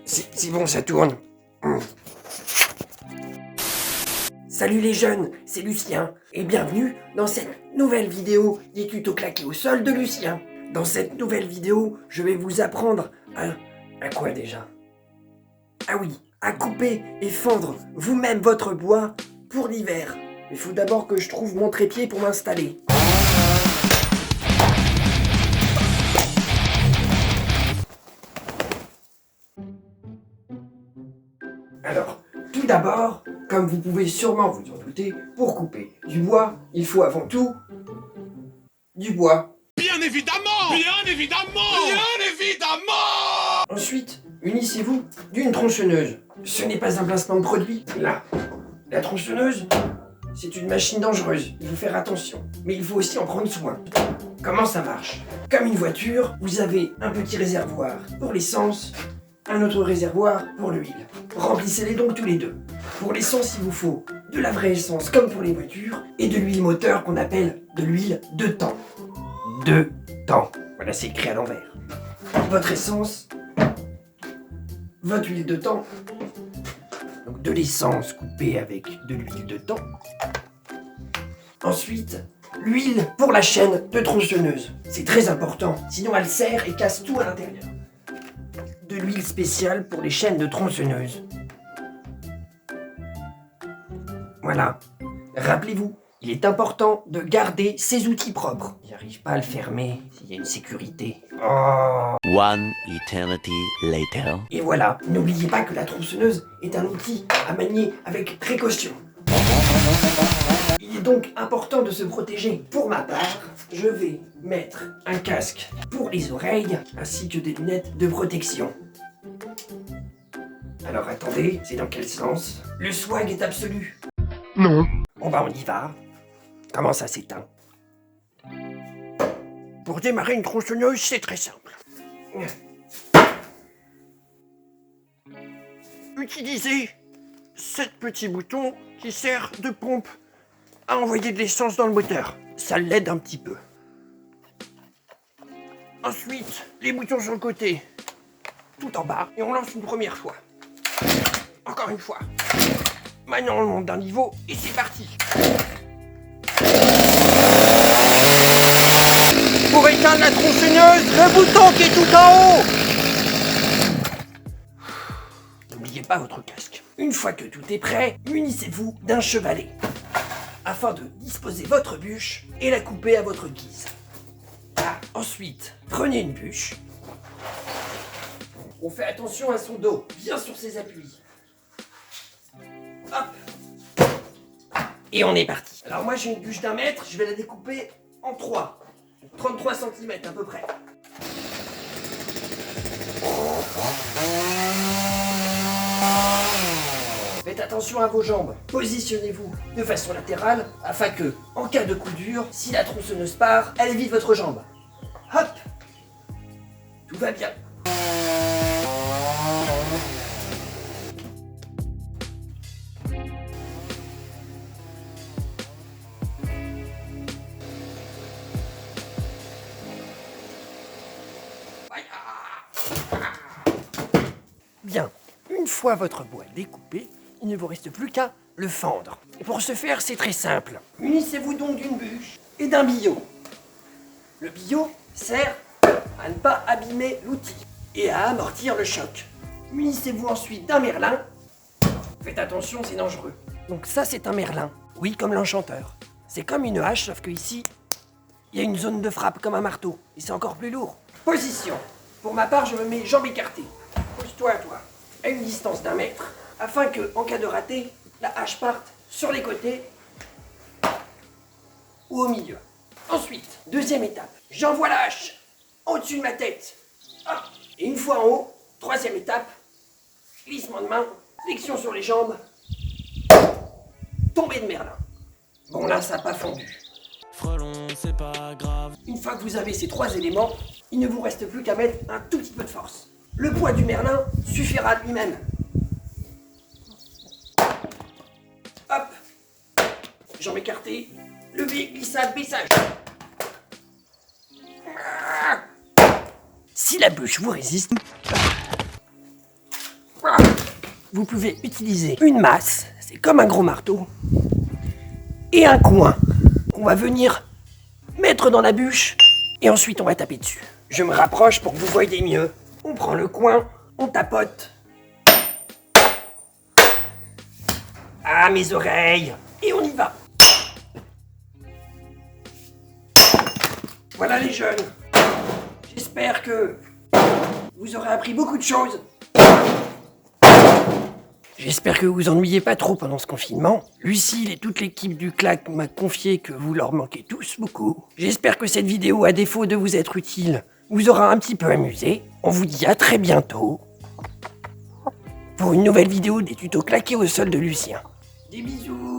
C'est bon, ça tourne. Salut les jeunes, c'est Lucien, et bienvenue dans cette nouvelle vidéo des tutos claqués au sol de Lucien. Dans cette nouvelle vidéo, je vais vous apprendre à quoi déjà? Ah oui, à couper et fendre vous-même votre bois pour l'hiver. Il faut d'abord que je trouve mon trépied pour m'installer. Alors, tout d'abord, comme vous pouvez sûrement vous en douter, pour couper du bois, il faut avant tout du bois. Bien évidemment! Bien évidemment! Bien évidemment! Ensuite, munissez-vous d'une tronçonneuse. Ce n'est pas un placement de produit. Là, la tronçonneuse, c'est une machine dangereuse. Il faut faire attention. Mais il faut aussi en prendre soin. Comment ça marche? Comme une voiture, vous avez un petit réservoir pour l'essence, un autre réservoir pour l'huile. Remplissez-les donc tous les deux. Pour l'essence, il vous faut de la vraie essence comme pour les voitures et de l'huile moteur qu'on appelle de l'huile de temps. De temps. Voilà, c'est écrit à l'envers. Votre essence, votre huile de temps, donc de l'essence coupée avec de l'huile de temps. Ensuite, l'huile pour la chaîne de tronçonneuse. C'est très important, sinon elle serre et casse tout à l'intérieur. De l'huile spéciale pour les chaînes de tronçonneuse. Voilà. Rappelez-vous, il est important de garder ses outils propres. J'arrive pas à le fermer s'il y a une sécurité. Oh. One eternity later. Et voilà, n'oubliez pas que la tronçonneuse est un outil à manier avec précaution. Il est donc important de se protéger. Pour ma part, je vais mettre un casque pour les oreilles ainsi que des lunettes de protection. Alors attendez, c'est dans quel sens? Le swag est absolu. Non. Bon bah on y va. Comment ça s'éteint? Pour démarrer une tronçonneuse, c'est très simple. Utilisez ce petit bouton qui sert de pompe à envoyer de l'essence dans le moteur. Ça l'aide un petit peu. Ensuite, les boutons sur le côté, tout en bas, et on lance une première fois. Encore une fois. Maintenant, on monte d'un niveau, et c'est parti. Pour éteindre la tronçonneuse, le bouton qui est tout en haut. N'oubliez pas votre casque. Une fois que tout est prêt, munissez-vous d'un chevalet, afin de disposer votre bûche et la couper à votre guise. Ensuite, prenez une bûche. On fait attention à son dos, bien sur ses appuis. Hop. Et on est parti. Alors moi j'ai une bûche d'1 mètre, je vais la découper en 3. 33 cm à peu près. Faites attention à vos jambes. Positionnez-vous de façon latérale afin que, en cas de coup dur, si la tronçonneuse part, elle évite votre jambe. Hop! Tout va bien. Bien, une fois votre bois découpé, il ne vous reste plus qu'à le fendre. Et pour ce faire, c'est très simple. Munissez-vous donc d'une bûche et d'un billot. Le billot sert à ne pas abîmer l'outil et à amortir le choc. Munissez-vous ensuite d'un merlin. Faites attention, c'est dangereux. Donc ça, c'est un merlin. Oui, comme l'enchanteur. C'est comme une hache, sauf que ici, il y a une zone de frappe comme un marteau. Et c'est encore plus lourd. Position. Pour ma part, je me mets jambes écartées. Pose-toi, toi, à une distance d'1 mètre, afin que, en cas de raté, la hache parte sur les côtés ou au milieu. Ensuite, deuxième étape, j'envoie la hache au-dessus de ma tête. Hop. Et une fois en haut, troisième étape, glissement de main, flexion sur les jambes, tombée de merlin. Bon là, ça n'a pas fondu. Frelon, c'est pas grave. Une fois que vous avez ces 3 éléments, il ne vous reste plus qu'à mettre un tout petit peu de force. Le poids du merlin suffira lui-même. Hop. Jambes écartées. Levé, glissade, baissage. Si la bûche vous résiste, vous pouvez utiliser une masse, c'est comme un gros marteau, et un coin qu'on va venir mettre dans la bûche et ensuite on va taper dessus. Je me rapproche pour que vous voyez mieux. On prend le coin, on tapote. Ah, mes oreilles! Et on y va. Voilà les jeunes. J'espère que vous aurez appris beaucoup de choses. J'espère que vous vous ennuyez pas trop pendant ce confinement. Lucille et toute l'équipe du Clac m'a confié que vous leur manquez tous beaucoup. J'espère que cette vidéo, à défaut de vous être utile, vous aura un petit peu amusé. On vous dit à très bientôt pour une nouvelle vidéo des tutos claqués au sol de Lucien. Des bisous.